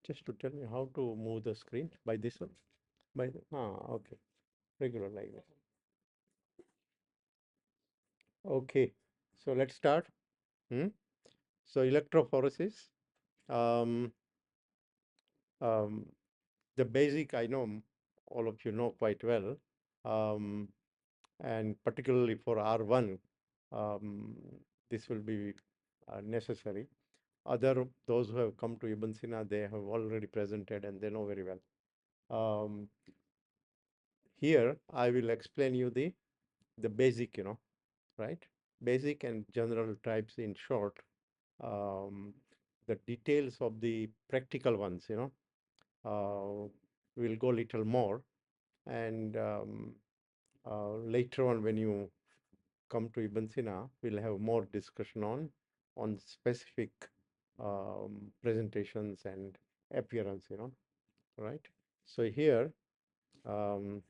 Just to tell me how to move the screen by this one. By the, okay, regular like that. Okay, so let's start. Hmm? So electrophoresis, um, um, the basic I know all of you know quite well, um, and particularly for R1, um, this will be necessary. Those who have come to Ibn Sina, they have already presented and they know very well. Here, I will explain you the basic, right? Basic and general types in short. Um, the details of the practical ones, will go little more. And later on, when you come to Ibn Sina, we'll have more discussion on specific presentations and appearance, right? So here, um,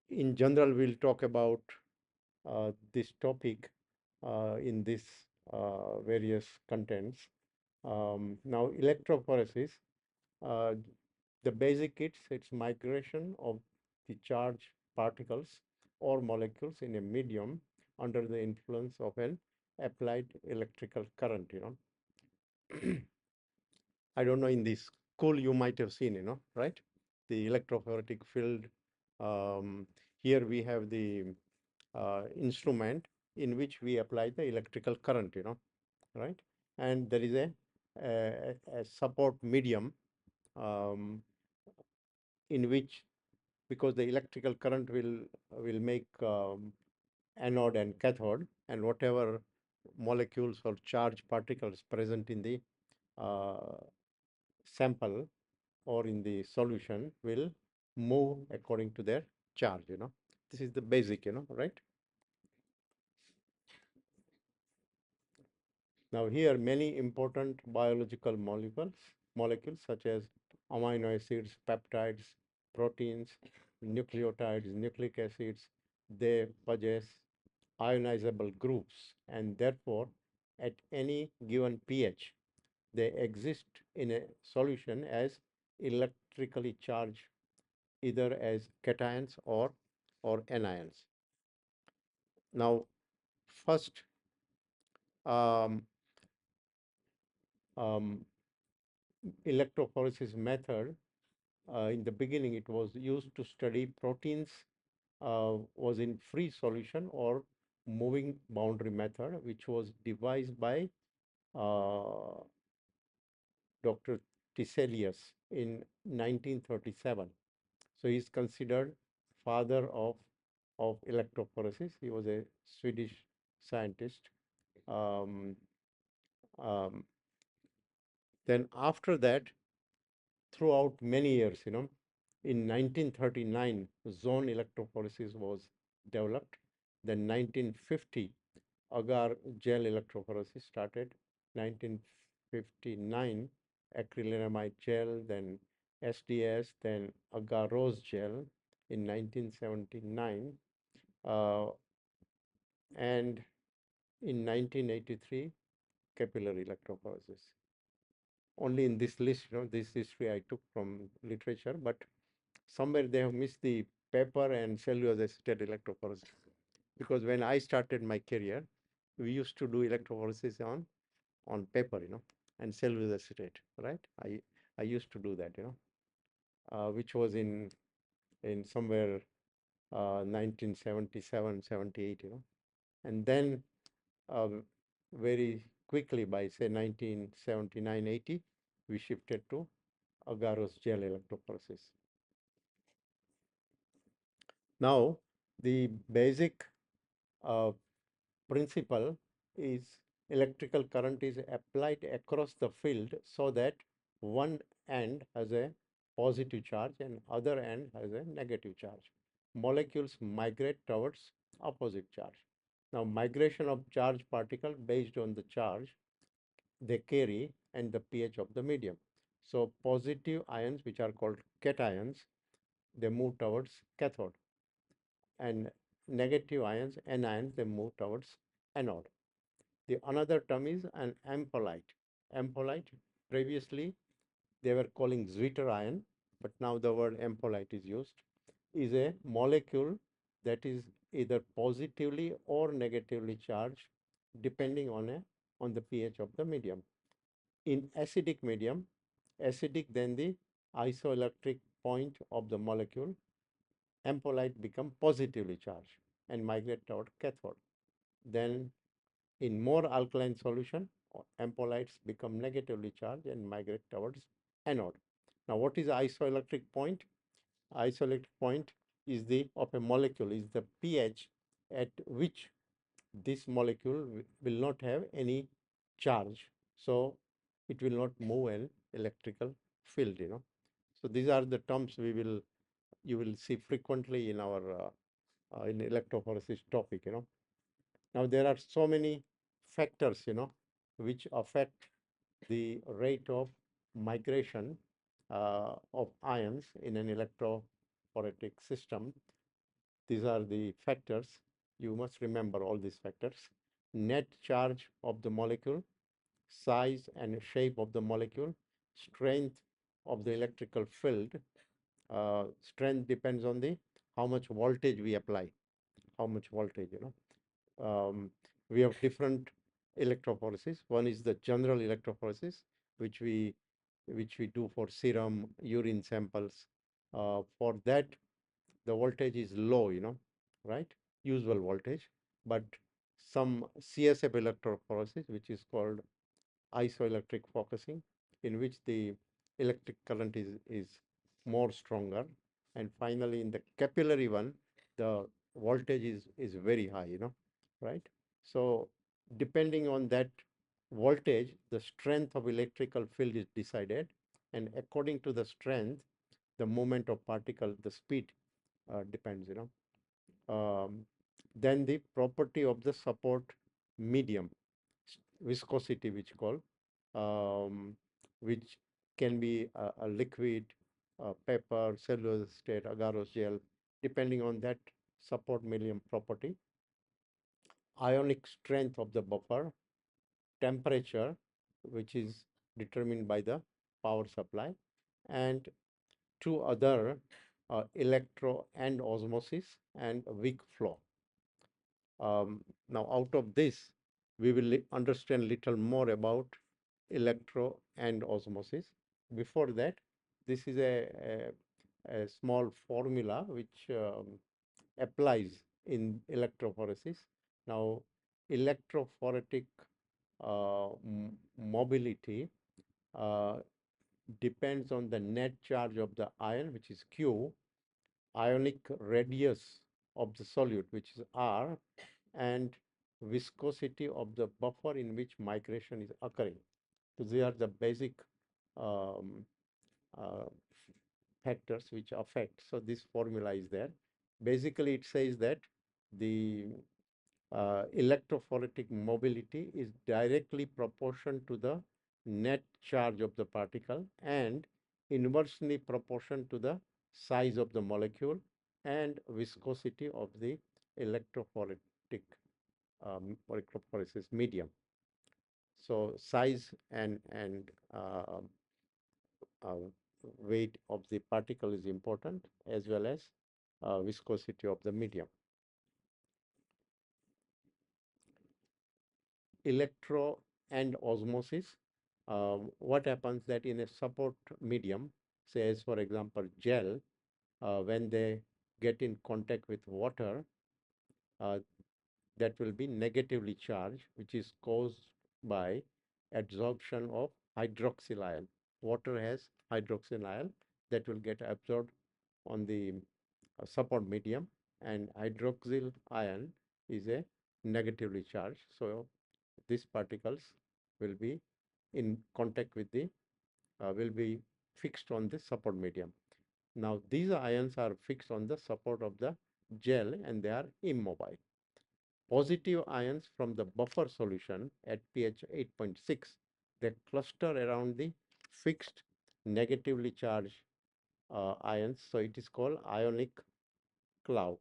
in general, we'll talk about this topic in this various contents. Now, electrophoresis, uh, the basic it's migration of the charged particles or molecules in a medium under the influence of an applied electrical current, I don't know, in this school you might have seen, right? The electrophoretic field. Um, Here we have the instrument in which we apply the electrical current, right? And there is a support medium um, in which, because the electrical current will make anode and cathode, and whatever molecules or charged particles present in the uh, sample or in the solution will move according to their charge, This is the basic, right? Now here many important biological molecules such as amino acids, peptides, proteins, nucleotides, nucleic acids, they possess ionizable groups, and therefore at any given pH they exist in a solution as electrically charged, either as cations or anions. Now first, um, um, electrophoresis method, in the beginning it was used to study proteins, was in free solution or moving boundary method, which was devised by uh, Dr. Tiselius in 1937. So he's considered father of electrophoresis. He was a Swedish scientist. Um, um, then after that, throughout many years, in 1939, zone electrophoresis was developed. Then 1950, agar gel electrophoresis started. 1959, acrylamide gel, then SDS, then agarose gel in 1979, uh, and in 1983, capillary electrophoresis. Only in this list, this history I took from literature, but somewhere they have missed the paper and cellulose acetate electrophoresis. Because when I started my career, we used to do electrophoresis on paper, and cellulose acetate, right? I used to do that, which was in somewhere 1977, 78, and then uh, very quickly by say 1979, 80, we shifted to agarose gel electrophoresis. Now, the basic uh, principle is electrical current is applied across the field so that one end has a positive charge and other end has a negative charge. Molecules migrate towards opposite charge. Now, migration of charge particle based on the charge they carry and the pH of the medium. So positive ions, which are called cations, they move towards cathode, and negative ions, anions, they move towards anode. The another term is an ampolyte. Ampolyte, previously they were calling zwitter ion, but now the word ampolite is used, is a molecule that is either positively or negatively charged depending on the pH of the medium. In acidic medium, acidic, then the isoelectric point of the molecule, ampolite, become positively charged and migrate toward cathode. Then in more alkaline solution, ampolites become negatively charged and migrate towards anode. Now, what is the isoelectric point? Isoelectric point is the of a molecule is the pH at which this molecule will not have any charge, so it will not move an electrical field. So these are the terms you will see frequently in our in electrophoresis topic. Now there are so many factors which affect the rate of migration of ions in an electrophoretic system. These are the factors. You must remember all these factors. Net charge of the molecule, size and shape of the molecule, strength of the electrical field. Strength depends on the how much voltage we apply, how much voltage. We have different electrophoresis. One is the general electrophoresis, which we do for serum, urine samples. For that, the voltage is low, right? Usual voltage. But some CSF electrophoresis, which is called isoelectric focusing, in which the electric current is more stronger. And finally, in the capillary one, the voltage is very high, right? So depending on that voltage, the strength of electrical field is decided. And according to the strength, the movement of particle, the speed depends. Then the property of the support medium, viscosity, which can be a liquid, paper, cellulose state, agarose gel, depending on that support medium property. Ionic strength of the buffer, temperature, which is determined by the power supply, and two other electro and osmosis and weak flow. Now, out of this, we will understand little more about electro and osmosis. Before that, this is a small formula which applies in electrophoresis. Now, electrophoretic mobility uh, depends on the net charge of the ion, which is Q, ionic radius of the solute, which is R, and viscosity of the buffer in which migration is occurring. So these are the basic um, uh, factors which affect. So this formula is there. Basically, it says that the electrophoretic mobility is directly proportional to the net charge of the particle and inversely proportional to the size of the molecule and viscosity of the electrophoretic electrophoresis medium. So size and uh, weight of the particle is important, as well as viscosity of the medium. Electro and osmosis. What happens that in a support medium, say as for example gel, when they get in contact with water, uh, that will be negatively charged, which is caused by absorption of hydroxyl ion. Water has hydroxyl ion that will get absorbed on the support medium, and hydroxyl ion is a negatively charged. So these particles will be in contact with the will be fixed on the support medium. Now these ions are fixed on the support of the gel and they are immobile. Positive ions from the buffer solution at pH 8.6, they cluster around the fixed negatively charged ions. So it is called ionic cloud.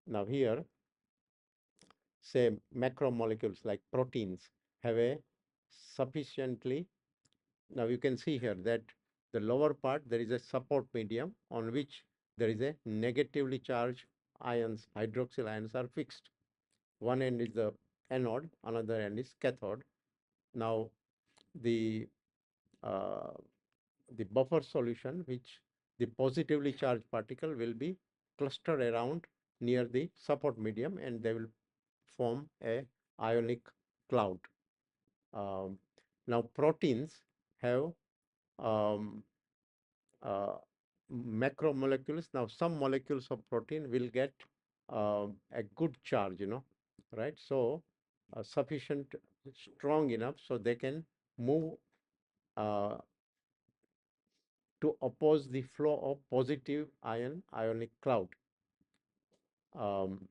Now here, say macromolecules like proteins have a sufficiently Now you can see here that the lower part, there is a support medium on which there is a negatively charged ions, hydroxyl ions are fixed. One end is the anode, another end is cathode. Now the uh, the buffer solution, which the positively charged particle will be clustered around near the support medium, and they will form a ionic cloud. Um, Now proteins have um, uh, macromolecules. Now some molecules of protein will get a good charge, right? So sufficient, strong enough so they can move uh, to oppose the flow of positive ionic cloud. Um,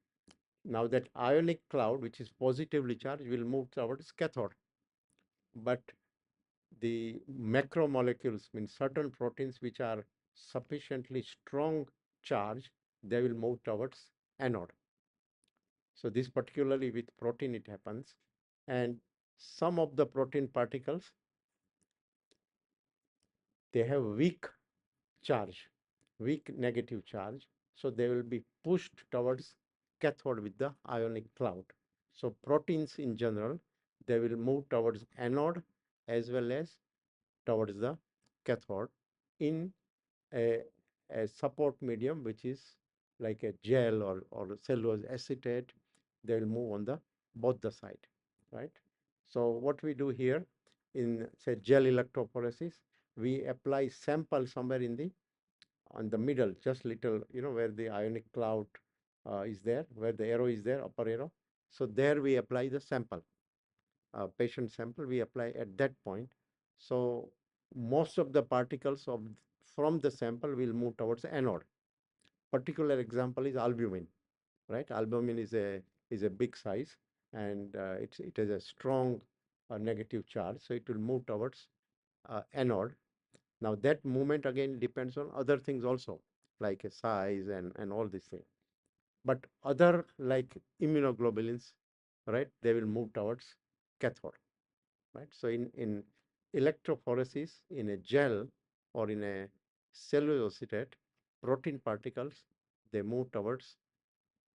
Now that ionic cloud, which is positively charged, will move towards cathode. But the macromolecules, mean certain proteins which are sufficiently strong charge, they will move towards anode. So this particularly with protein it happens. And some of the protein particles, they have weak charge, weak negative charge. So they will be pushed towards cathode with the ionic cloud. So proteins in general, they will move towards anode as well as towards the cathode in a, a support medium, which is like a gel or cellulose acetate. They will move on the both the side, right? So what we do here in say gel electrophoresis, we apply sample somewhere in the on the middle, just little, where the ionic cloud is there, where the arrow is there, upper arrow. So there we apply the sample, patient sample, we apply at that point. So most of the particles from the sample will move towards anode. Particular example is albumin, right? Albumin is a big size, and it has a strong negative charge, so it will move towards anode. Now that movement again depends on other things also, like a size and all these things. But other like immunoglobulins, right? They will move towards cathode, right? So in electrophoresis, in a gel or in a cellulose acetate, protein particles, they move towards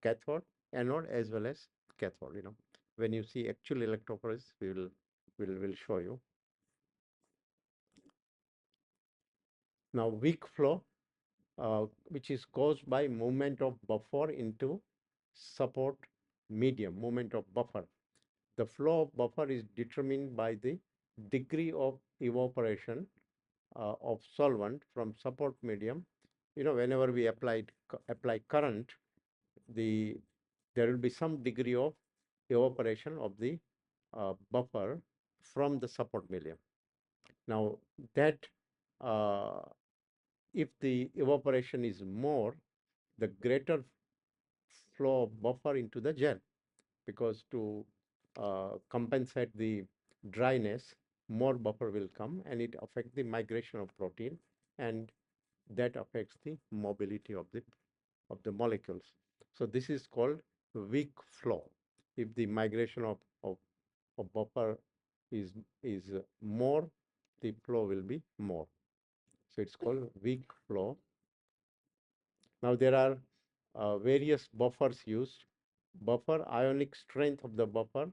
cathode, anode as well as cathode. When you see actual electrophoresis, we will show you. Now weak flow, which is caused by movement of buffer into support medium, movement of buffer. The flow of buffer is determined by the degree of evaporation of solvent from support medium. Whenever we apply current, there will be some degree of evaporation of the buffer from the support medium. Now that uh, if the evaporation is more, the greater flow of buffer into the gel, because to compensate the dryness, more buffer will come and it affects the migration of protein, and that affects the mobility of the molecules. So this is called weak flow. If the migration of buffer is more, the flow will be more. So it's called weak flow. Now there are various buffers used. Buffer, ionic strength of the buffer,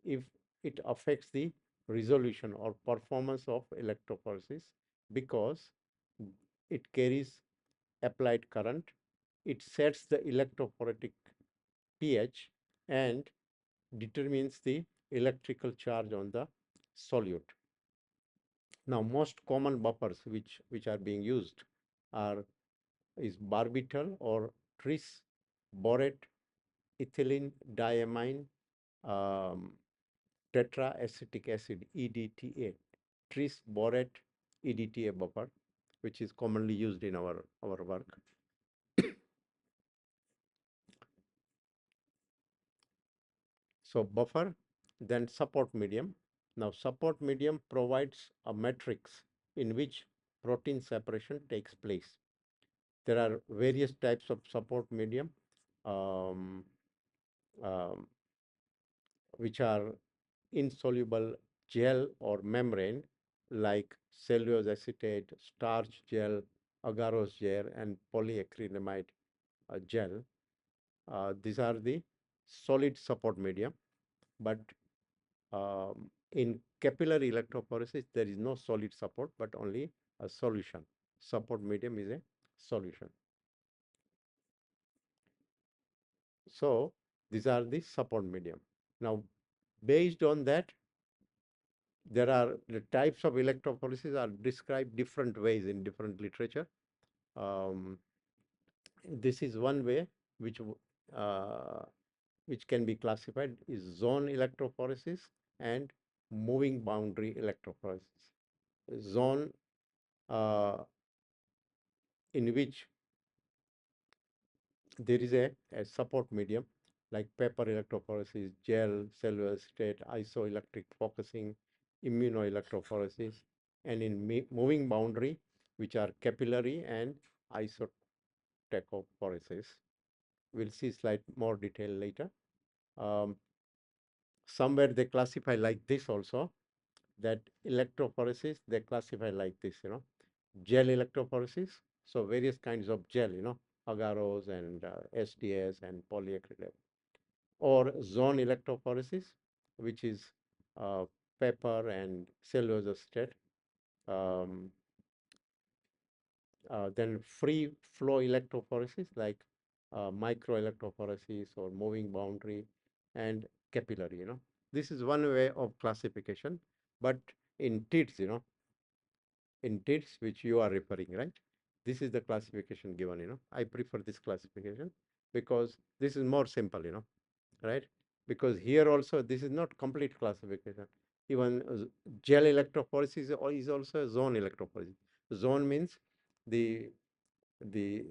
if it affects the resolution or performance of electrophoresis, because it carries applied current, it sets the electrophoretic pH and determines the electrical charge on the solute. Now most common buffers which are being used is barbital or tris, borate, ethylene diamine, um, tetraacetic acid, EDTA, tris borate EDTA buffer, which is commonly used in our work. So buffer, then support medium. Now support medium provides a matrix in which protein separation takes place. There are various types of support medium, um, um, which are insoluble gel or membrane. like cellulose acetate, starch gel, agarose gel, and polyacrylamide gel. These are the solid support medium, but in capillary electrophoresis, there is no solid support, but only a solution. Support medium is a solution. So these are the support medium. Now, based on that, there are the types of electrophoresis are described different ways in different literature. Um, this is one way which uh, which can be classified is zone electrophoresis and moving boundary electrophoresis. Zone uh, in which there is a support medium like paper electrophoresis, gel, cellulose state, isoelectric focusing, immunoelectrophoresis, and in moving boundary, which are capillary and isotachophoresis. We'll see slide more detail later. Um, Somewhere they classify like this also, that electrophoresis, they classify like this, gel electrophoresis. So various kinds of gel, agarose and SDS and polyacrylamide. Or zone electrophoresis, which is paper and cellulose state. Um, then free flow electrophoresis like micro electrophoresis or moving boundary and capillary, This is one way of classification, but in TIDS, in TIDS, which you are referring, right? This is the classification given, I prefer this classification because this is more simple, right? Because here also, this is not complete classification. Even gel electrophoresis is also a zone electrophoresis. Zone means the the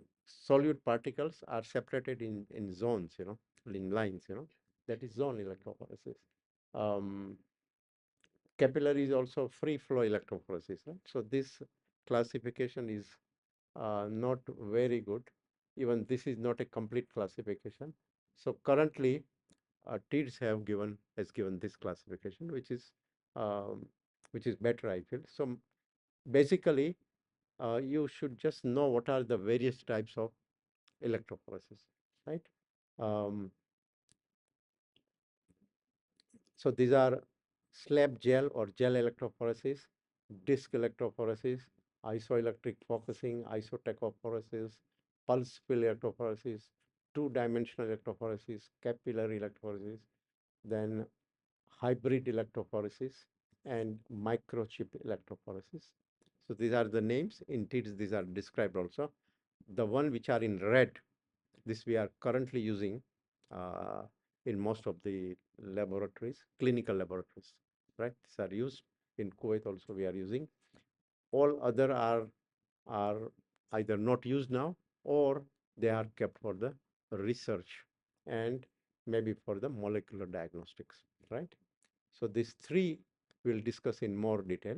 solute particles are separated in zones, in lines, that is zone electrophoresis. Um, Capillary is also free flow electrophoresis, right? So this classification is not very good. Even this is not a complete classification. So currently, TIDS has given this classification, um, which is better, I feel. So basically, you should just know what are the various types of electrophoresis, right? Um, so these are slab gel or gel electrophoresis, disc electrophoresis, isoelectric focusing, isotachophoresis, pulse field electrophoresis, two-dimensional electrophoresis, capillary electrophoresis, then hybrid electrophoresis, and microchip electrophoresis. So these are the names. In TIDS, these are described also. The one which are in red, this we are currently using uh, in most of the laboratories, clinical laboratories, right? These are used in Kuwait also we are using. All other are either not used now or they are kept for the research and maybe for the molecular diagnostics, right? So these three we'll discuss in more detail.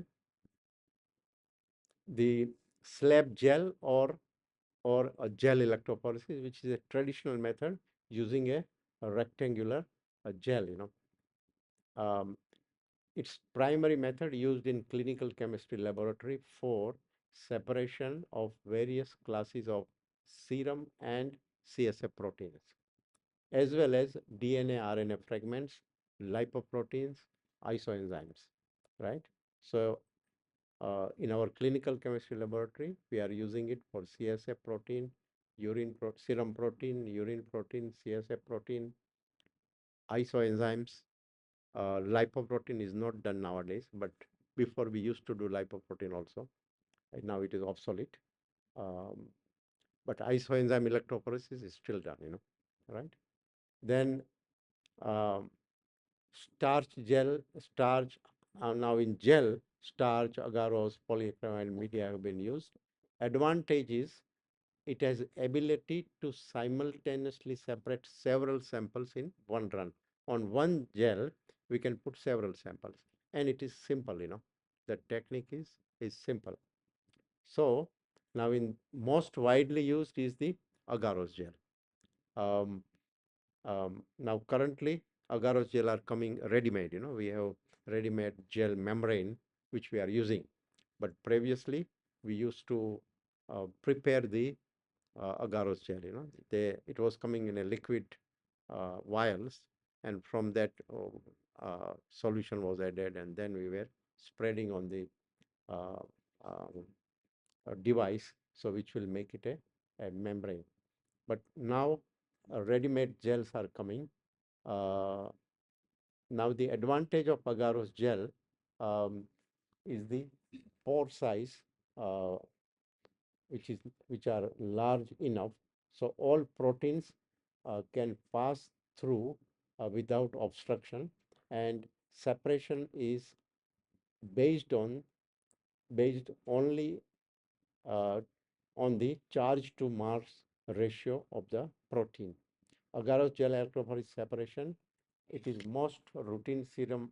The slab gel or a gel electrophoresis, which is a traditional method using a rectangular gel, Um, its primary method used in clinical chemistry laboratory for separation of various classes of serum and CSF proteins, as well as DNA, RNA fragments, lipoproteins, isoenzymes, right? So in our clinical chemistry laboratory, we are using it for CSF protein, serum protein, urine protein, CSF protein, isoenzymes. Lipoprotein is not done nowadays, but before we used to do lipoprotein also. And now it is obsolete. Um, but isoenzyme electrophoresis is still done, right? Then um, starch, now in gel, starch, agarose, polyacrylamide media have been used. Advantage is it has ability to simultaneously separate several samples in one run. On one gel, we can put several samples, and it is simple, The technique is simple. So now in most widely used is the agarose gel. Um, Now currently agarose gel are coming ready-made, we have ready-made gel membrane which we are using. But previously, we used to prepare the agarose gel. It was coming in a liquid vials, and from that solution was added, and then we were spreading on the uh, um, device, so which will make it a membrane. But now ready-made gels are coming. Uh, Now the advantage of agarose gel um, is the pore size, uh, which are large enough, so all proteins can pass through without obstruction, and separation is based on based only uh, on the charge to mass ratio of the protein. Agarose gel electrophoresis separation, it is most routine serum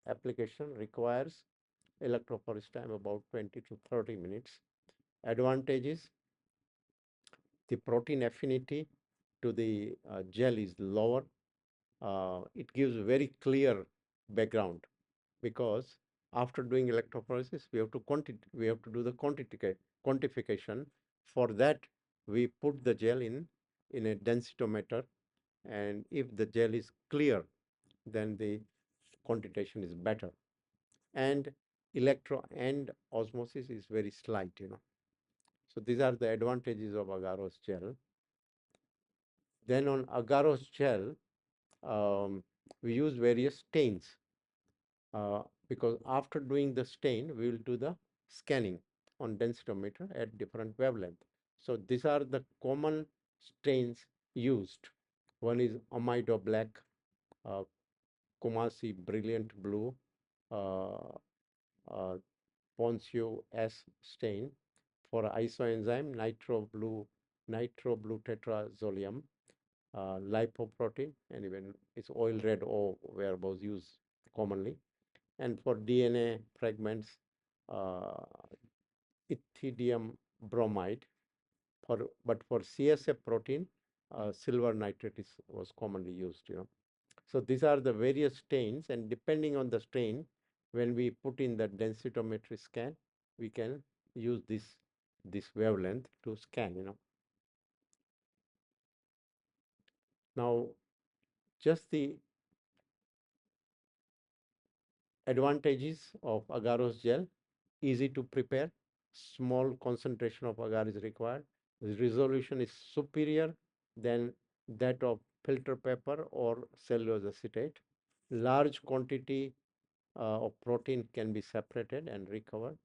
application requires electrophoresis time about 20 to 30 minutes. Advantages, the protein affinity to the gel is lower. It gives very clear background because after doing electrophoresis, we have to do the quantification. For that, we put the gel in a densitometer, and if the gel is clear, then the quantitation is better. And electro and osmosis is very slight. So these are the advantages of agarose gel. Then on agarose gel, um, we use various stains because after doing the stain, we will do the scanning on densitometer at different wavelength. So these are the common stains used. One is amido black, uh, Kumasi brilliant blue, uh, uh, Poncio S stain. For isoenzyme, nitro blue tetrazolium, lipoprotein, and even it's oil red O where was used commonly. And for DNA fragments, uh, ethidium bromide. But for CSF protein, silver nitrate was commonly used. So these are the various stains, and depending on the stain, when we put in the densitometry scan, we can use this wavelength to scan. Now, just the advantages of agarose gel: easy to prepare, small concentration of agar is required, the resolution is superior than that of filter paper or cellulose acetate, large quantity of protein can be separated and recovered.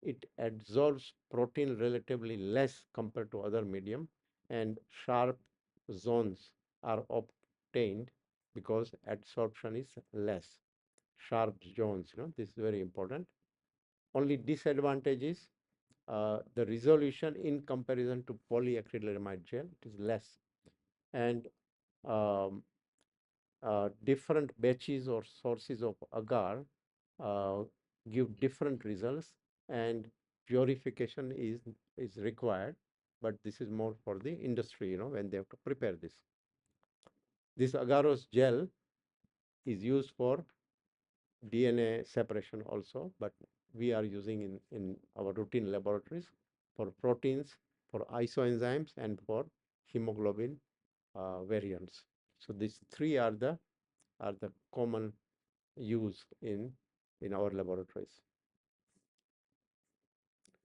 It absorbs protein relatively less compared to other medium, and sharp zones are obtained because absorption is less. Sharp zones, this is very important. Only disadvantage is the resolution in comparison to polyacrylamide gel, it is less. And um, different batches or sources of agar uh, give different results, and purification is required, but this is more for the industry, when they have to prepare this. This agarose gel is used for DNA separation also, but we are using in our routine laboratories for proteins, for isoenzymes, and for hemoglobin variants. So these three are the common use in our laboratories.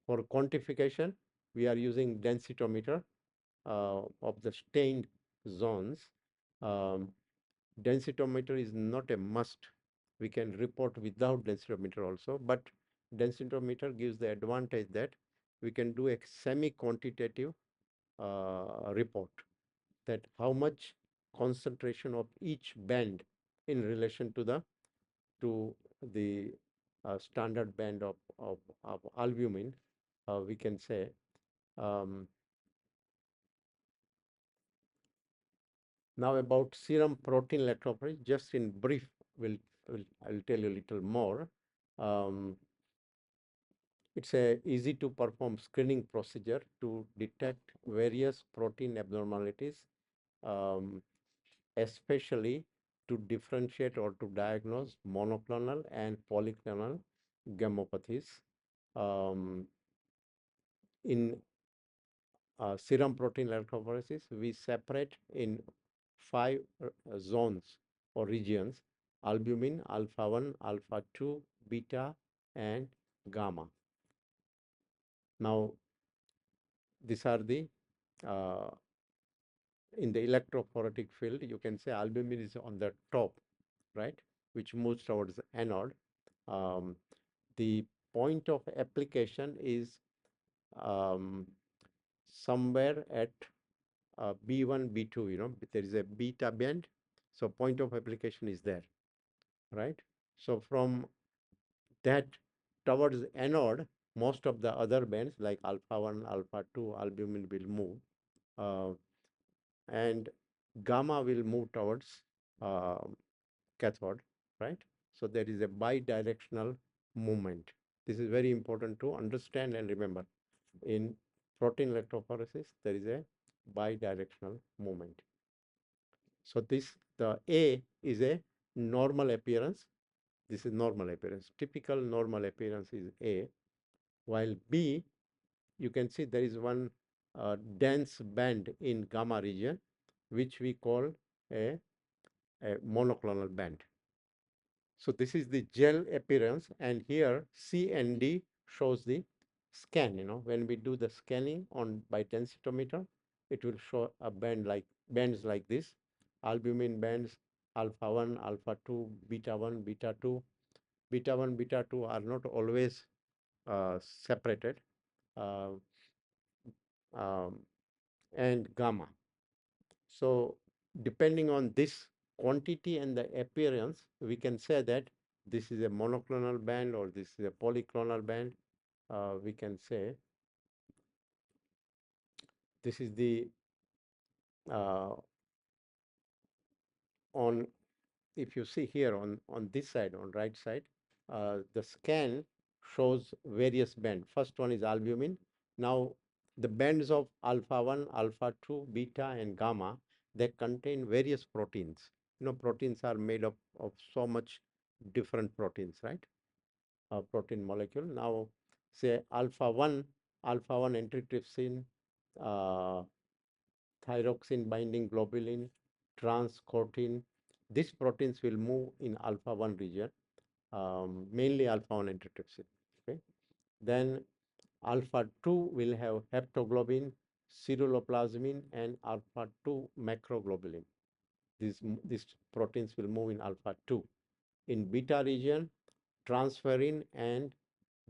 For quantification, we are using densitometer of the stained zones. Um, Densitometer is not a must. We can report without densitometer also, but densitometer gives the advantage that we can do a semi-quantitative report, that how much concentration of each band in relation to the standard band of albumin, we can say. Um, Now about serum protein electrophoresis, just in brief, I'll tell you a little more. Um, it's a easy to perform screening procedure to detect various protein abnormalities, um, especially to differentiate or to diagnose monoclonal and polyclonal gammopathies. um, in serum protein electrophoresis, we separate in five zones or regions: albumin, alpha 1, alpha 2, beta, and gamma. Now, these are the uh, in the electrophoretic field, you can say albumin is on the top, right, which moves towards the anode. Um, the point of application is um, somewhere at B1, B2, there is a beta band. So point of application is there, right? So from that towards anode, most of the other bands like alpha 1, alpha 2, albumin will move. Uh, and gamma will move towards uh, cathode, right? So there is a bidirectional movement. This is very important to understand and remember. In protein electrophoresis, there is a bidirectional movement. So the A is a normal appearance. This is normal appearance. Typical normal appearance is A, while B, you can see there is one dense band in gamma region, which we call a, a monoclonal band. So this is the gel appearance, and here C and D shows the scan. When we do the scanning on by densitometer, it will show a bands like this: albumin bands, alpha 1, alpha 2, beta 1, beta 2. Beta 1, beta 2 are not always separated, uh, um, and gamma. So depending on this quantity and the appearance, we can say that this is a monoclonal band or this is a polyclonal band. We can say this is the uh, on, if you see here on this side, on right side, the scan shows various bands. First one is albumin. Now the bands of alpha 1, alpha 2, beta, and gamma, they contain various proteins. Proteins are made up of so much different proteins, right? Protein molecule. Now, say alpha 1 antitrypsin, uh, thyroxine binding globulin, transcortin. These proteins will move in alpha 1 region, mainly alpha 1 antitrypsin. Okay. Then alpha 2 will have haptoglobin, ceruloplasmin, and alpha 2 macroglobulin. These proteins will move in alpha 2. In beta region, transferrin and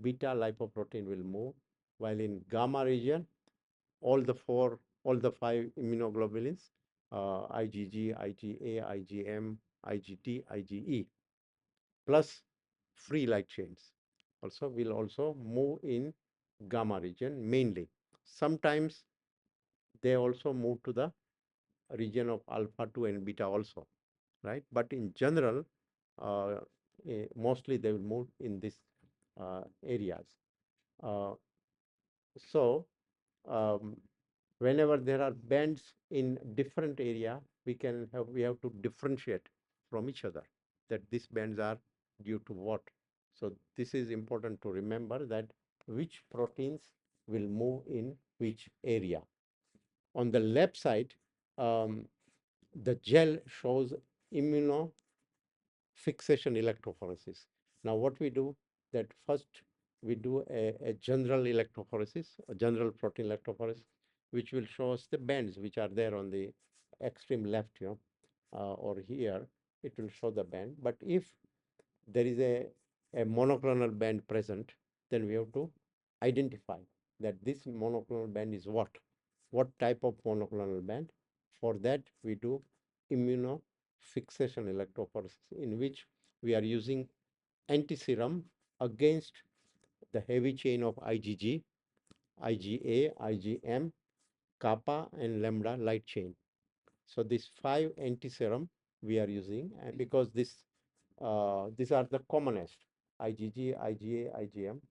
beta lipoprotein will move, while in gamma region, all the five immunoglobulins, IgG, IgA, IgM, IgT, IgE, plus free light chains will also move in gamma region mainly. Sometimes they also move to the region of alpha 2 and beta also, right? But in general, uh, mostly they will move in these areas. Uh, so um, whenever there are bands in different area, we have to differentiate from each other that these bands are due to what. So this is important to remember, that which proteins will move in which area. On the left side, um, the gel shows immunofixation electrophoresis. Now what we do, that first we do a general electrophoresis, a general protein electrophoresis, which will show us the bands which are there on the extreme left, or here, it will show the band. But if there is a monoclonal band present, then we have to identify that this monoclonal band is what type of monoclonal band. For that, we do immunofixation electrophoresis, in which we are using antiserum against the heavy chain of IgG, IgA, IgM, kappa, and lambda light chain. So these five antiserum we are using, and because these are the commonest: IgG, IgA, IgM.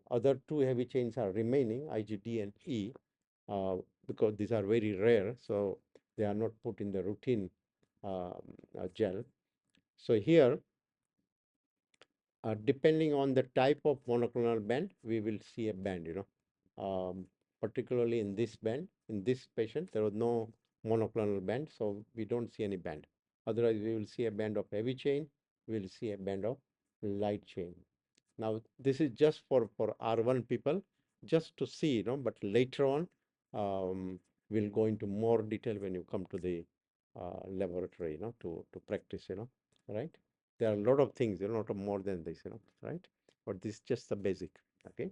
Other two heavy chains are remaining, IgD and E, because these are very rare, so they are not put in the routine gel. So here Depending on the type of monoclonal band, we will see a band, particularly in this band, in this patient, there was no monoclonal band, so we don't see any band. Otherwise, we will see a band of heavy chain, we will see a band of light chain. Now, this is just for R1 people, just to see, but later on, we'll go into more detail when you come to the laboratory, to practice, right? There are a lot of things, not more than this, right? But this is just the basic, okay?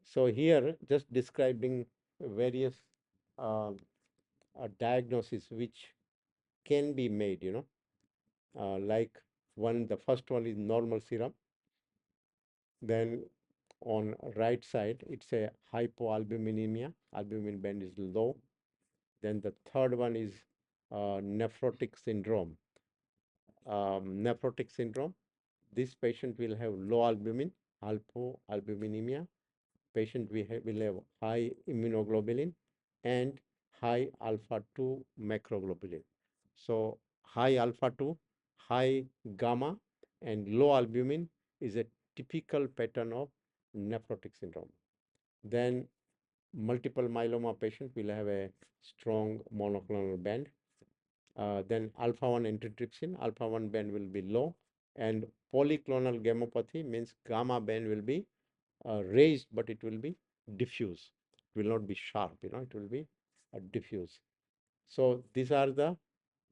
So here, just describing various uh, diagnoses which can be made, like the first one is normal serum. Then on right side, it's a hypoalbuminemia, albumin band is low. Then the third one is nephrotic syndrome. Nephrotic syndrome, this patient will have low albumin, hypoalbuminemia. Patient will have high immunoglobulin and high alpha 2 macroglobulin. So high alpha 2, high gamma, and low albumin is a typical pattern of nephrotic syndrome. Then multiple myeloma patient will have a strong monoclonal band. Then alpha 1 antitrypsin, alpha 1 band will be low, and polyclonal gammopathy means gamma band will be raised, but it will be diffuse. It will not be sharp, it will be diffuse. So these are the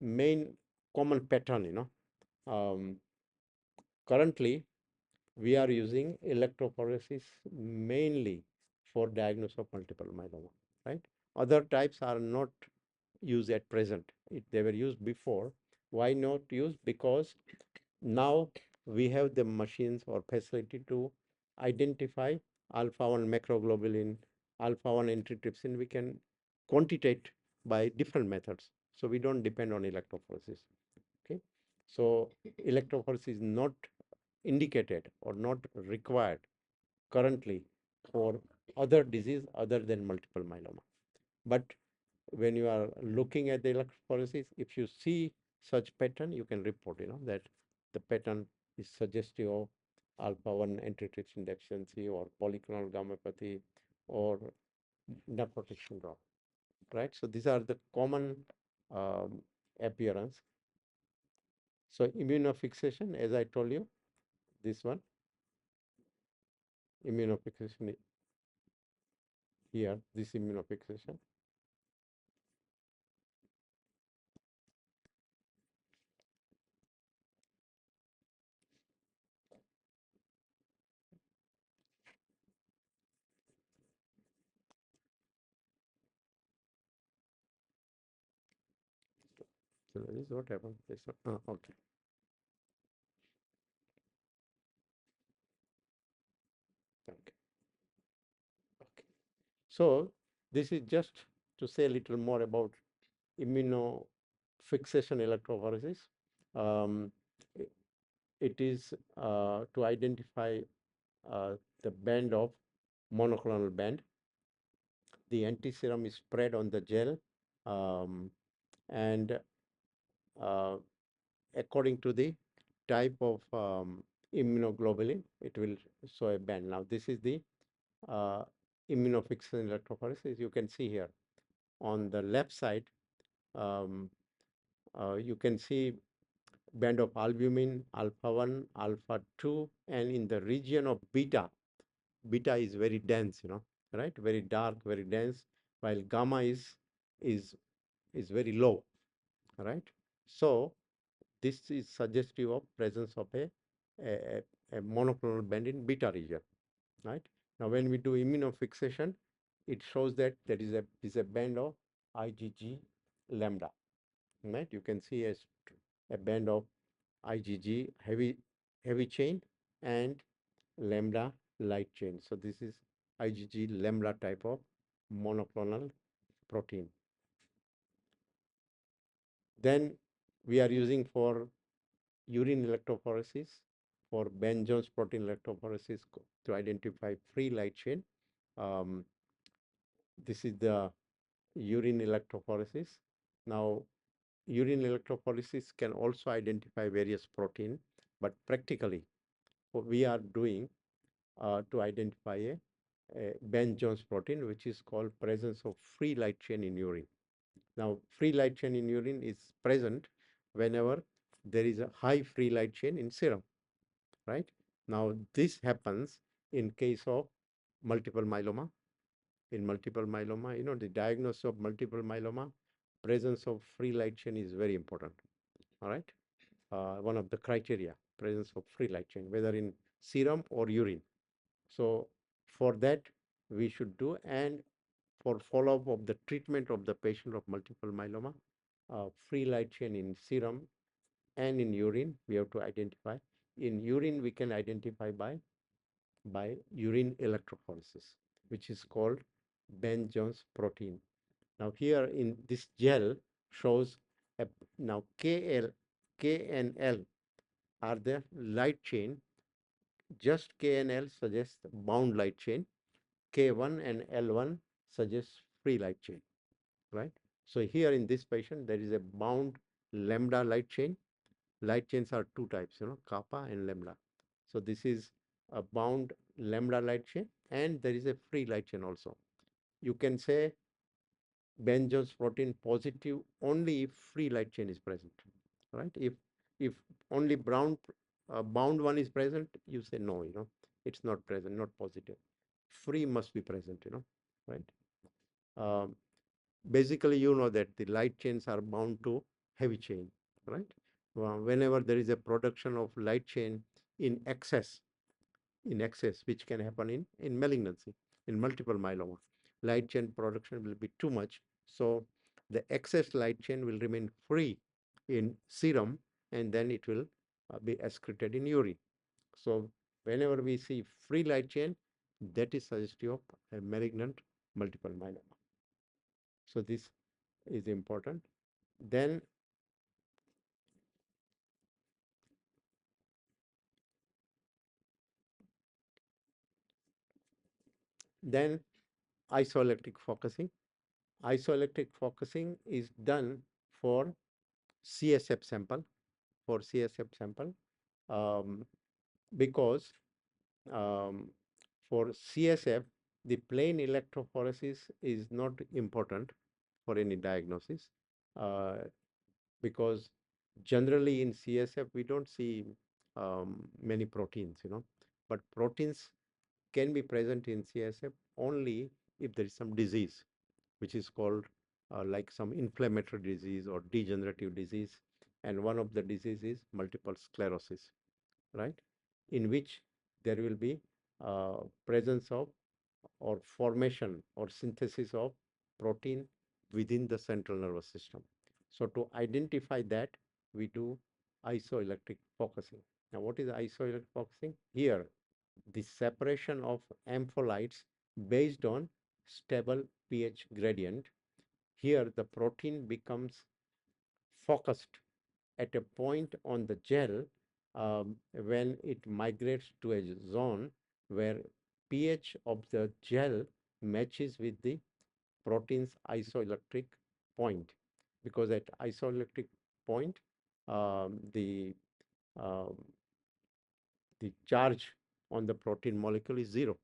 main common pattern, Um, Currently, we are using electrophoresis mainly for diagnosis of multiple myeloma, right? Other types are not used at present. They were used before. Why not use? Because now we have the machines or facility to identify alpha 1 macroglobulin, alpha 1 antitrypsin. We can quantitate by different methods. So we don't depend on electrophoresis. Okay. So electrophoresis is not indicated or not required currently for other disease other than multiple myeloma. But when you are looking at the electrophoresis, if you see such pattern, you can report, that the pattern is suggestive of alpha 1 antitrypsin deficiency or polyclonal gammopathy or nephrotic syndrome, right? So these are the common um, appearance. So immunofixation, as I told you, this one, immunofixation here, this immunofixation. So this is what happened. This one. Okay. Okay. Okay. So this is just to say a little more about immunofixation electrophoresis. Um, it is to identify the band of monoclonal band. The antiserum is spread on the gel, and uh, according to the type of immunoglobulin, it will show a band. Now, this is the uh, immunofixation electrophoresis. You can see here on the left side, um, you can see band of albumin, alpha 1, alpha 2, and in the region of beta, beta is very dense, right? Very dark, very dense, while gamma is is very low, right? So this is suggestive of presence of a, a monoclonal band in beta region, right? Now, when we do immunofixation, it shows that there is a band of IgG lambda, right? You can see a band of IgG heavy chain and lambda light chain. So this is IgG lambda type of monoclonal protein. Then we are using for urine electrophoresis, for Ben-Jones protein electrophoresis to identify free light chain. Um, this is the urine electrophoresis. Now, urine electrophoresis can also identify various protein. But practically, what we are doing to identify a Ben-Jones protein, which is called presence of free light chain in urine. Now, free light chain in urine is present whenever there is a high free light chain in serum, right? Now, this happens in case of multiple myeloma. In multiple myeloma, the diagnosis of multiple myeloma, presence of free light chain is very important, all right? One of the criteria, presence of free light chain, whether in serum or urine. So for that, we should do, and for follow-up of the treatment of the patient of multiple myeloma, free light chain in serum and in urine, we have to identify. In urine, we can identify by urine electrophoresis, which is called Ben-Jones protein. Now here in this gel shows a, now K and L are the light chain. Just K and L suggests bound light chain. K1 and L1 suggests free light chain, right? So here in this patient, there is a bound lambda light chain. Light chains are two types, kappa and lambda. So this is a bound lambda light chain, and there is a free light chain also. You can say Ben-Jones protein positive only if free light chain is present, right? If only bound one is present, you say no, it's not present, not positive. Free must be present, right? Um, Basically, you know that the light chains are bound to heavy chain, right? Whenever there is a production of light chain in excess, which can happen in malignancy, in multiple myeloma, light chain production will be too much. So the excess light chain will remain free in serum, and then it will be excreted in urine. So whenever we see free light chain, that is suggestive of a malignant multiple myeloma. So this is important. Then then isoelectric focusing. Isoelectric focusing is done for CSF sample, um, because um, for CSF, the plain electrophoresis is not important for any diagnosis, uh, because generally in CSF we don't see many proteins, but proteins can be present in CSF only if there is some disease, which is called like some inflammatory disease or degenerative disease. And one of the diseases is multiple sclerosis, right? In which there will be presence of or formation or synthesis of protein within the central nervous system. So to identify that, we do isoelectric focusing. Now, what is isoelectric focusing? Here, the separation of ampholytes based on stable pH gradient. Here, the protein becomes focused at a point on the gel when it migrates to a zone where pH of the gel matches with the protein's isoelectric point, because at isoelectric point the um, the charge on the protein molecule is zero,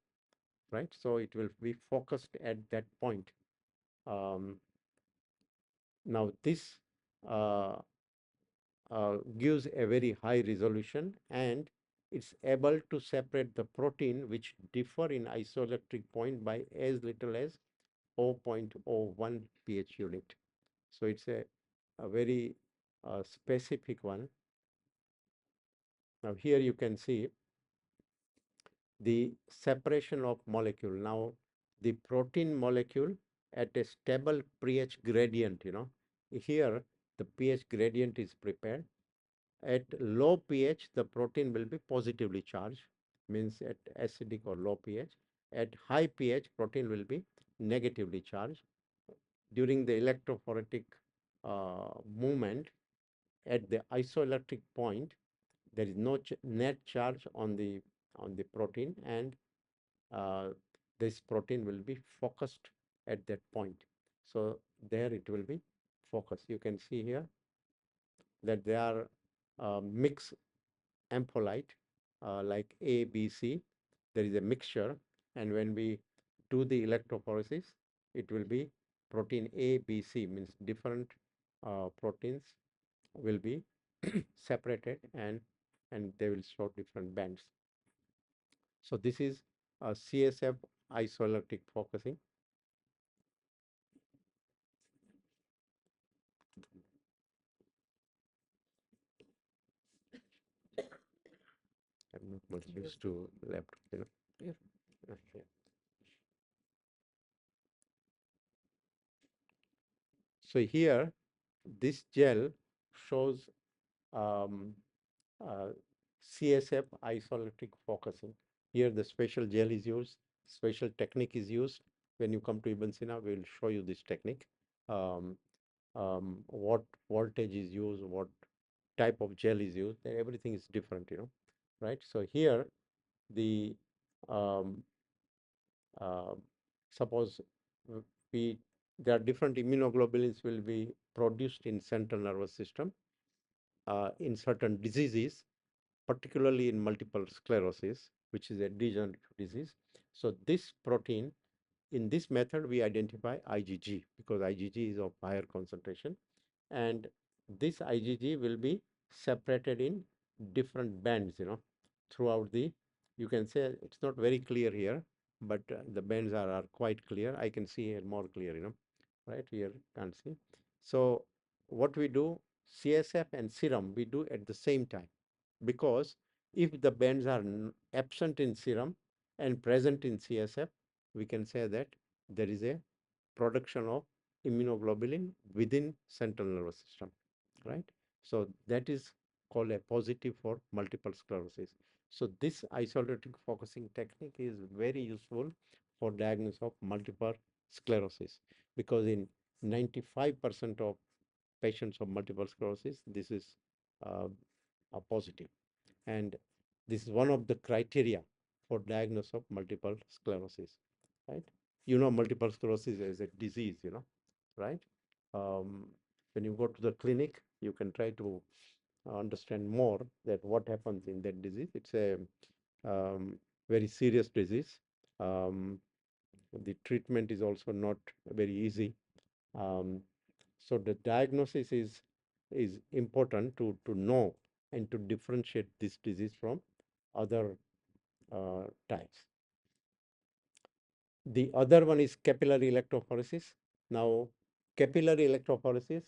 right? So it will be focused at that point. Um, Now this uh, gives a very high resolution, and it's able to separate the protein which differ in isoelectric point by as little as 0.01 pH unit. So it's a very specific one. Now here you can see the separation of molecule. Now the protein molecule at a stable pH gradient, here the pH gradient is prepared. At low pH, the protein will be positively charged, means at acidic or low pH. At high pH, protein will be negatively charged. During the electrophoretic movement, at the isoelectric point, there is no net charge on the protein, and uh, this protein will be focused at that point. So there it will be focused. You can see here that they are mixed ampholyte like A, B, C. There is a mixture, and when we do the electrophoresis, it will be protein A, B, C, means different proteins will be separated, and they will show different bands. So this is a CSF isoelectric focusing. I'm not much used to laptop, you know. Yeah. Okay. So here, this gel shows um, uh, CSF isoelectric focusing. Here, the special gel is used, special technique is used. When you come to Ibn Sina, we will show you this technique. Um, what voltage is used, what type of gel is used, everything is different, you know, right? So here, the um, uh, suppose we there are different immunoglobulins will be produced in central nervous system in certain diseases, particularly in multiple sclerosis, which is a degenerative disease. So this protein, in this method, we identify IgG because IgG is of higher concentration, and this IgG will be separated in different bands, you know, throughout the, you can say it's not very clear here, but the bands are quite clear. I can see here more clear, you know, right here, can't see. So what we do, CSF and serum, we do at the same time, because if the bands are absent in serum and present in CSF, we can say that there is a production of immunoglobulin within central nervous system, right? So that is called a positive for multiple sclerosis. So this isolated focusing technique is very useful for diagnosis of multiple sclerosis, because in 95% of patients of multiple sclerosis, this is uh, a positive. And this is one of the criteria for diagnosis of multiple sclerosis, right? You know, multiple sclerosis is a disease, you know, right? Um, when you go to the clinic, you can try to understand more that what happens in that disease. It's a very serious disease. Um, the treatment is also not very easy. Um, so the diagnosis is important to know and to differentiate this disease from other types. The other one is capillary electrophoresis. Now, capillary electrophoresis,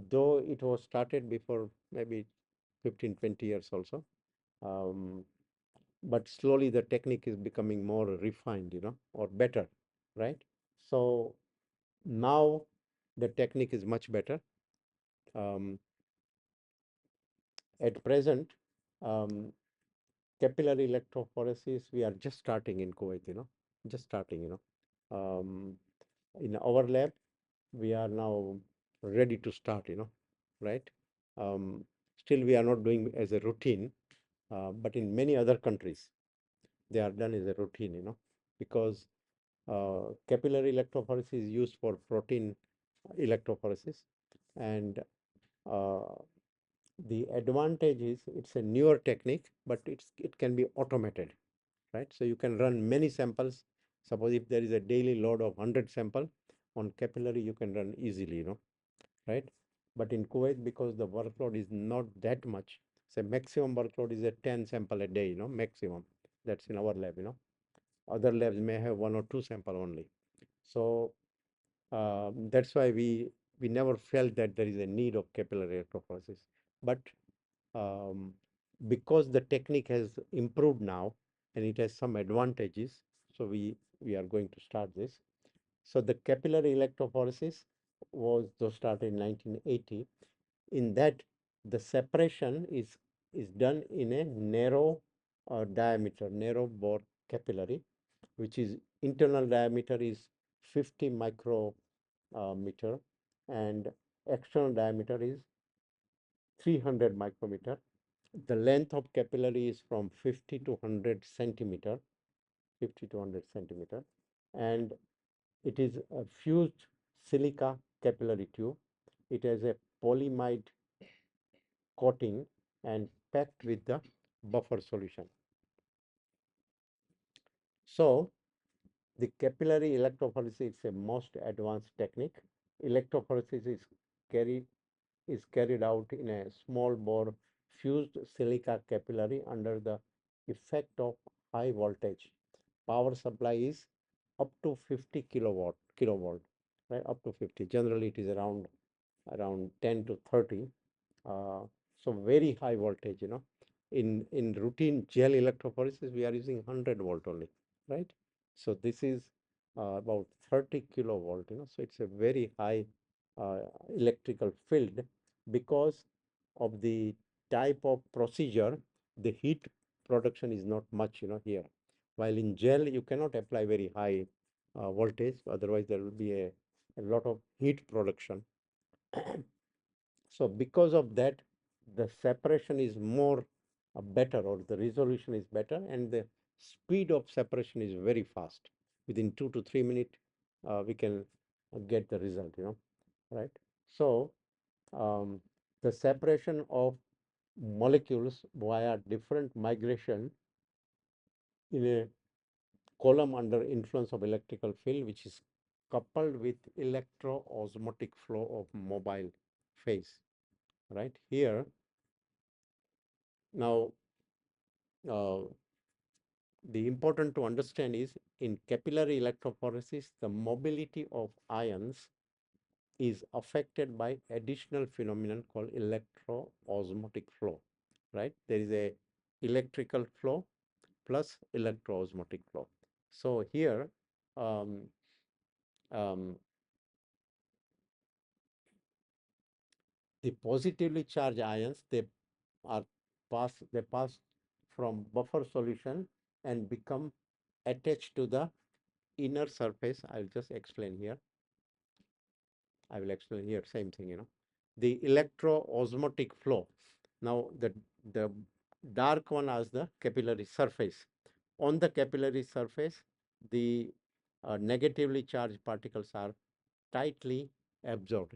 though it was started before maybe 15, 20 years also, um, but slowly the technique is becoming more refined, you know, or better, right? So now the technique is much better. Um, at present, um, capillary electrophoresis, we are just starting in Kuwait, you know, just starting, you know. In our lab, we are now ready to start, you know, right? Um, Still, we are not doing as a routine, but in many other countries, they are done as a routine, you know, because capillary electrophoresis is used for protein electrophoresis, and uh, the advantage is it's a newer technique, but it can be automated, right? So you can run many samples. Suppose if there is a daily load of 100 sample on capillary, you can run easily, you know, right? But in Kuwait, because the workload is not that much, say maximum workload is a 10 sample a day, you know, maximum. That's in our lab, you know. Other labs may have 1 or 2 sample only. So that's why we never felt that there is a need of capillary electrophoresis. But um, because the technique has improved now and it has some advantages, so we are going to start this. So the capillary electrophoresis was started in 1980. In that, the separation is done in a narrow diameter, narrow bore capillary, which is internal diameter is 50 micrometer and external diameter is 300 micrometer. The length of capillary is from 50 to 100 centimeter, 50 to 100 centimeter, and it is a fused silica capillary tube. It has a polyimide coating and packed with the buffer solution. So the capillary electrophoresis is a most advanced technique. Electrophoresis carried carried out in a small bore fused silica capillary under the effect of high voltage. Power supply is up to 50 kilovolt, right? Up to 50. Generally, it is around 10 to 30. Uh, so very high voltage, In routine gel electrophoresis, we are using 100 volt only, right? So this is about 30 kilovolt, So it's a very high uh, electrical field because of the type of procedure. The heat production is not much, here. While in gel, you cannot apply very high voltage, otherwise there will be a lot of heat production. So because of that, the separation is more better, or the resolution is better, and the speed of separation is very fast. Within 2 to 3 minutes, we can get the result, right? So um, the separation of molecules via different migration in a column under influence of electrical field, which is coupled with electro-osmotic flow of mobile phase, right? Here, now, uh, the important to understand is in capillary electrophoresis, the mobility of ions is affected by additional phenomenon called electro-osmotic flow, right? There is a electrical flow plus electro-osmotic flow. So here, um, um, the positively charged ions, are they pass from buffer solution and become attached to the inner surface. I'll just explain here. I will explain here, same thing, The electro-osmotic flow. Now, the dark one as the capillary surface. On the capillary surface, the negatively charged particles are tightly absorbed.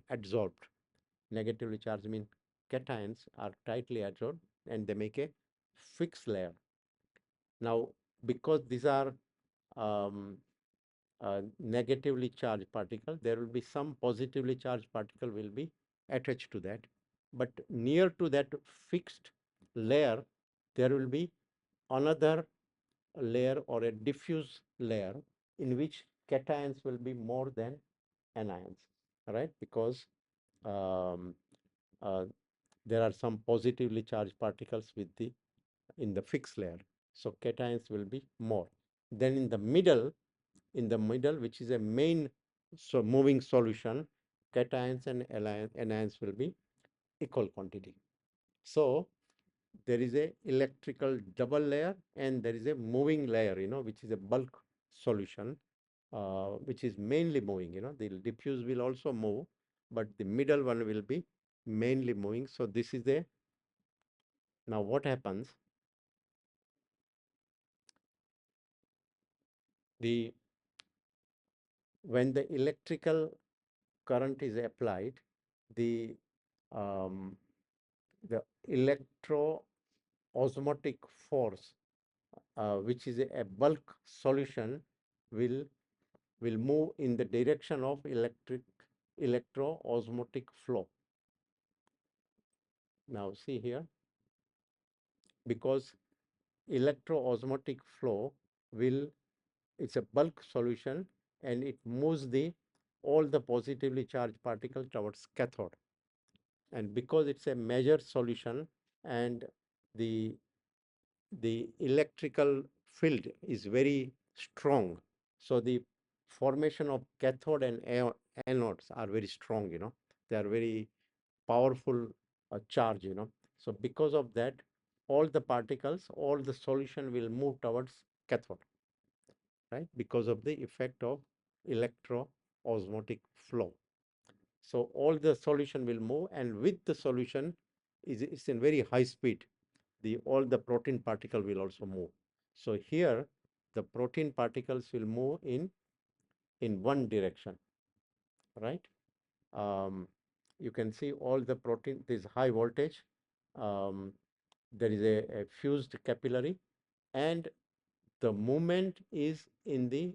Negatively charged means cations are tightly adsorbed and they make a fixed layer. Now, because these are um, negatively charged particle, there will be some positively charged particle will be attached to that. But near to that fixed layer, there will be another layer or a diffuse layer in which cations will be more than anions, right? Because um, uh, there are some positively charged particles in the fixed layer. So cations will be more. Then in the middle, which is a main moving solution, cations and anions will be equal quantity. So there is a electrical double layer and there is a moving layer, which is a bulk solution, which is mainly moving. The diffuse will also move, but the middle one will be mainly moving. So this is now what happens, the when the electrical current is applied, the um, the electro osmotic force, which is a bulk solution, will move in the direction of electro osmotic flow. Now see here, because electro osmotic flow will it's a bulk solution and it moves all the positively charged particles towards cathode. And because it's a measured solution and the electrical field is very strong, so the formation of cathode and anodes are very strong, they are very powerful charge, so because of that, all the solution will move towards cathode, right, because of the effect of electro osmotic flow. So all the solution will move, and with the solution is in very high speed. All the protein particle will also move. So here the protein particles will move in one direction, right? You can see all the protein. This high voltage. Um, there is a fused capillary, and the movement is in the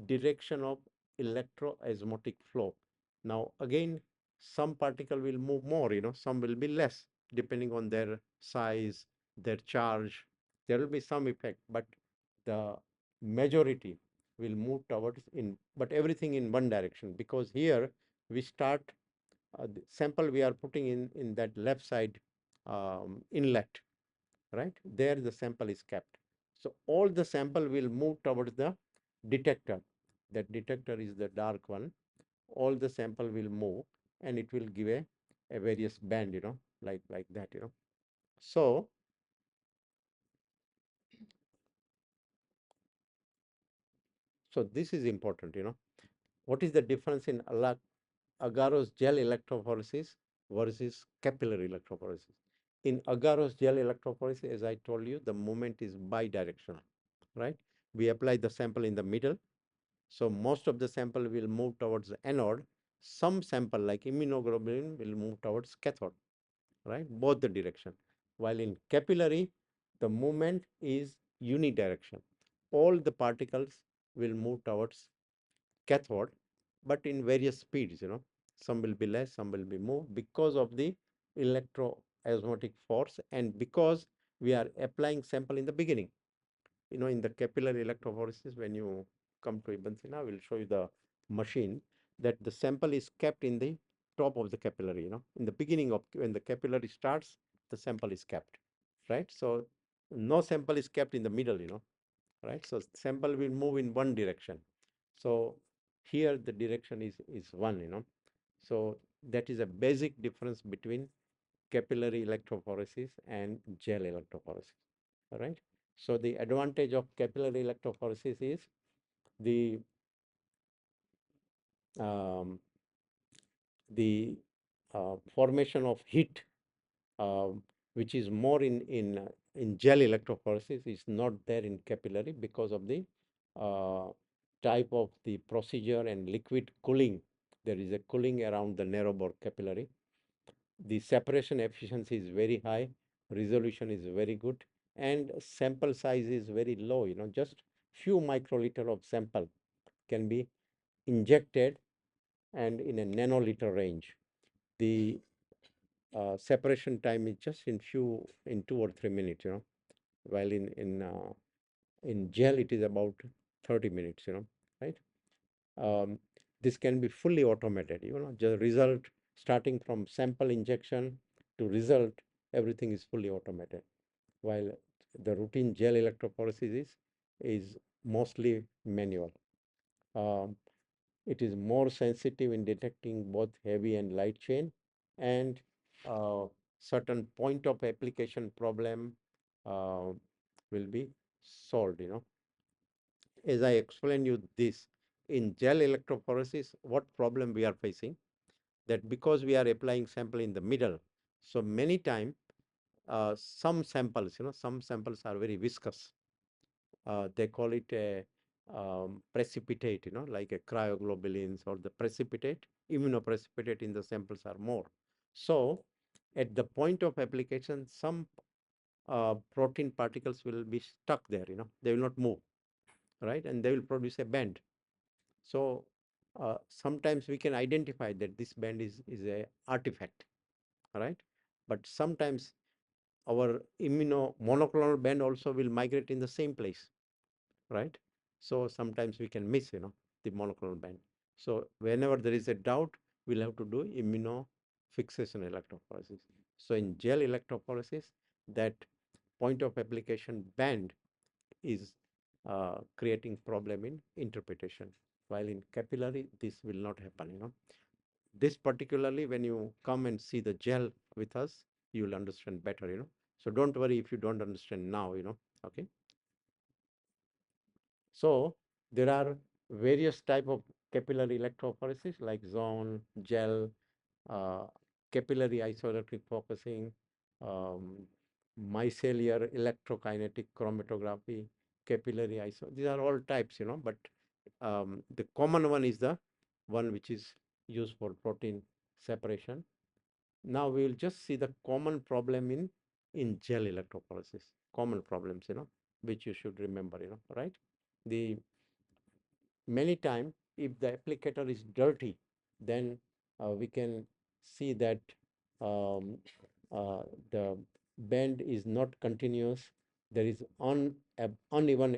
direction of electroosmotic flow. Now, again, some particle will move more, some will be less, depending on their size, their charge. There will be some effect, but the majority will move towards but everything in one direction, because here we start, the sample we are putting in that left side inlet, right? There the sample is kept. So all the sample will move towards the detector. That detector is the dark one. All the sample will move, and it will give a various band, like that. So, so this is important. What is the difference in agarose gel electrophoresis versus capillary electrophoresis? In agarose gel electrophoresis, as I told you, the movement is bidirectional, right? We apply the sample in the middle. So most of the sample will move towards the anode. Some sample like immunoglobulin will move towards cathode, right? Both the direction. While in capillary, the movement is unidirectional. All the particles will move towards cathode, but in various speeds. Some will be less, some will be more, because of the electroosmotic force, and because we are applying sample in the beginning. In the capillary electrophoresis, when you come to Ibn Sina, I will show you the machine, that the sample is kept in the top of the capillary. In the beginning of when the capillary starts, the sample is kept, right? So no sample is kept in the middle, right? So sample will move in one direction. So here the direction is one. So that is a basic difference between capillary electrophoresis and gel electrophoresis. All right. So the advantage of capillary electrophoresis is the um, the formation of heat, which is more in gel electrophoresis, is not there in capillary because of the uh, type of the procedure and liquid cooling. There is a cooling around the narrow bore capillary. The separation efficiency is very high, resolution is very good, and sample size is very low. Just few microliter of sample can be injected, and in a nanoliter range. The separation time is just in 2 or 3 minutes. While in gel it is about 30 minutes. Right? um, this can be fully automated. The result, starting from sample injection to result, everything is fully automated, while the routine gel electrophoresis is mostly manual. um, it is more sensitive in detecting both heavy and light chain, and uh, certain point of application problem uh, will be solved. As I explained you this, in gel electrophoresis, what problem we are facing? That because we are applying sample in the middle, so many times some samples are very viscous. They call it a precipitate, like a cryoglobulins or the precipitate, immunoprecipitate in the samples are more. So at the point of application, some protein particles will be stuck there, they will not move, right? And they will produce a band. So sometimes we can identify that this band is a artifact, right? But sometimes our monoclonal band also will migrate in the same place, right? So sometimes we can miss, the monoclonal band. So whenever there is a doubt, we'll have to do immunofixation electrophoresis. So in gel electrophoresis, that point of application band is creating problem in interpretation. While in capillary, this will not happen. This particularly, when you come and see the gel with us, you will understand better. So don't worry if you don't understand now. Okay. So there are various type of capillary electrophoresis like zone, gel, uh, capillary isoelectric focusing, um, micellar electrokinetic chromatography, capillary iso. These are all types, but the common one is the one which is used for protein separation. Now we will just see the common problem in in gel electrophoresis. Common problems, which you should remember, right? The many times, if the applicator is dirty, then we can see that um, uh, the bend is not continuous. There is uneven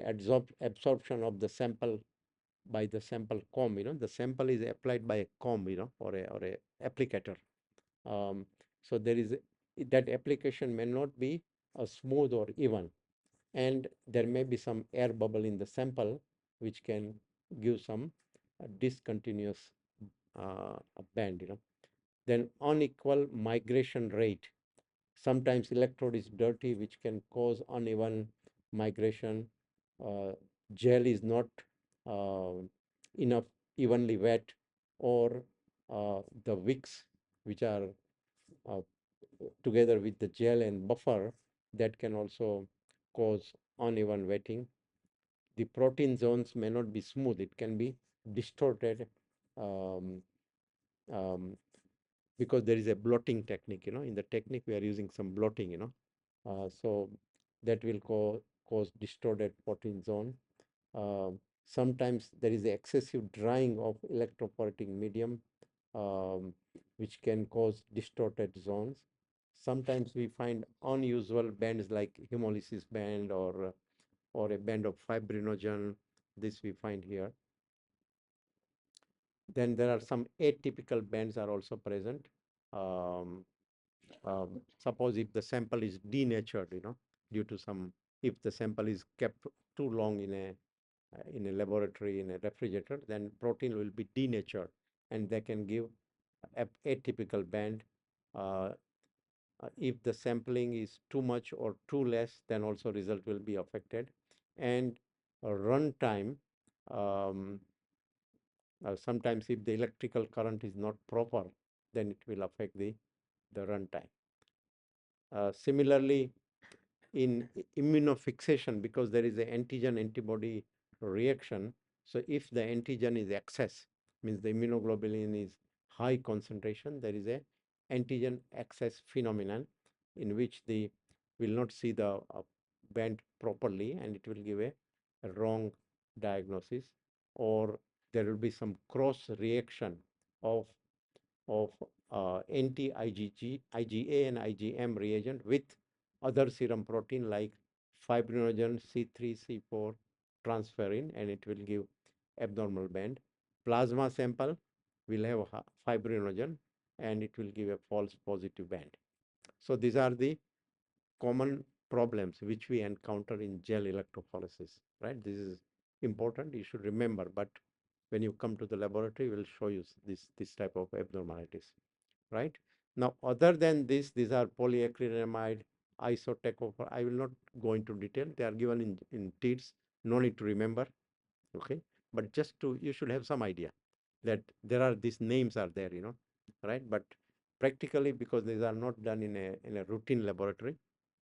absorption of the sample by the sample comb. The sample is applied by a comb, or a applicator. Um, so there is that application may not be smooth or even, and there may be some air bubble in the sample which can give some discontinuous band. Then unequal migration rate. Sometimes electrode is dirty, which can cause uneven migration. uh, Gel is not uh, enough evenly wet, or the wicks which are uh, together with the gel and buffer, that can also cause uneven wetting. The protein zones may not be smooth, it can be distorted, um, um, because there is a blotting technique. In the technique we are using some blotting. So that will cause distorted protein zone. uh, Sometimes there is excessive drying of electrophoretic medium, um, which can cause distorted zones. Sometimes we find unusual bands like hemolysis band, or a band of fibrinogen. This we find here. Then there are some atypical bands are also present. Um, Suppose if the sample is denatured, due to some, if the sample is kept too long in a laboratory, in a refrigerator, then protein will be denatured, and they can give atypical band. Uh, if the sampling is too much or too less, then also result will be affected. And run time, um, sometimes if the electrical current is not proper, then it will affect the run time. Similarly, in immunofixation, because there is an antigen antibody reaction. So if the antigen is excess, means the immunoglobulin is high concentration, there is a antigen excess phenomenon, in which the will not see the band properly, and it will give a wrong diagnosis, or there will be some cross reaction of IgA and IgM reagent with other serum protein like fibrinogen, C3, C4, transferrin, and it will give abnormal band. Plasma sample will have fibrinogen, and it will give a false positive band. So these are the common problems which we encounter in gel electrophoresis, right? This is important, you should remember, but when you come to the laboratory, we'll show you this type of abnormalities, right? Now, other than this, these are polyacrylamide, isotechophosphamide. I will not go into detail. They are given in TIDS. No need to remember, okay? But just to, you should have some idea that there are, these names are there, right? But practically, because these are not done in a routine laboratory,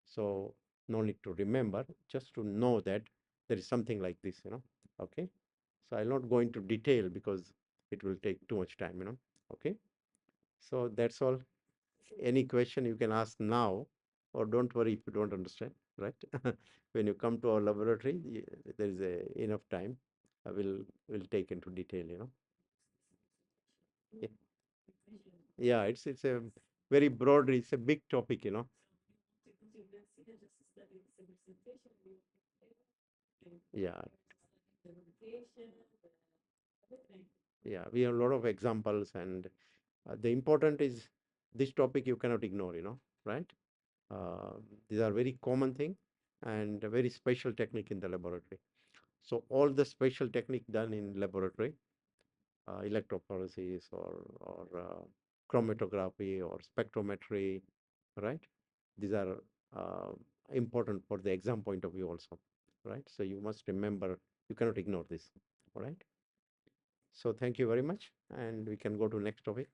so no need to remember, just to know that there is something like this, okay? So I'll not go into detail because it will take too much time, okay? So that's all. Any question you can ask now, or don't worry if you don't understand, right? When you come to our laboratory, there is enough time. I will take into detail, Yeah, yeah, it's a very broad, it's a big topic, Yeah, yeah, we have a lot of examples, and the important is this topic you cannot ignore, right? Uh, these are very common thing, and a very special technique in the laboratory. So all the special technique done in laboratory, electrophoresis, or chromatography or spectrometry, right? These are uh, important for the exam point of view also, right? So you must remember, you cannot ignore this, all right? So thank you very much, and we can go to next topic.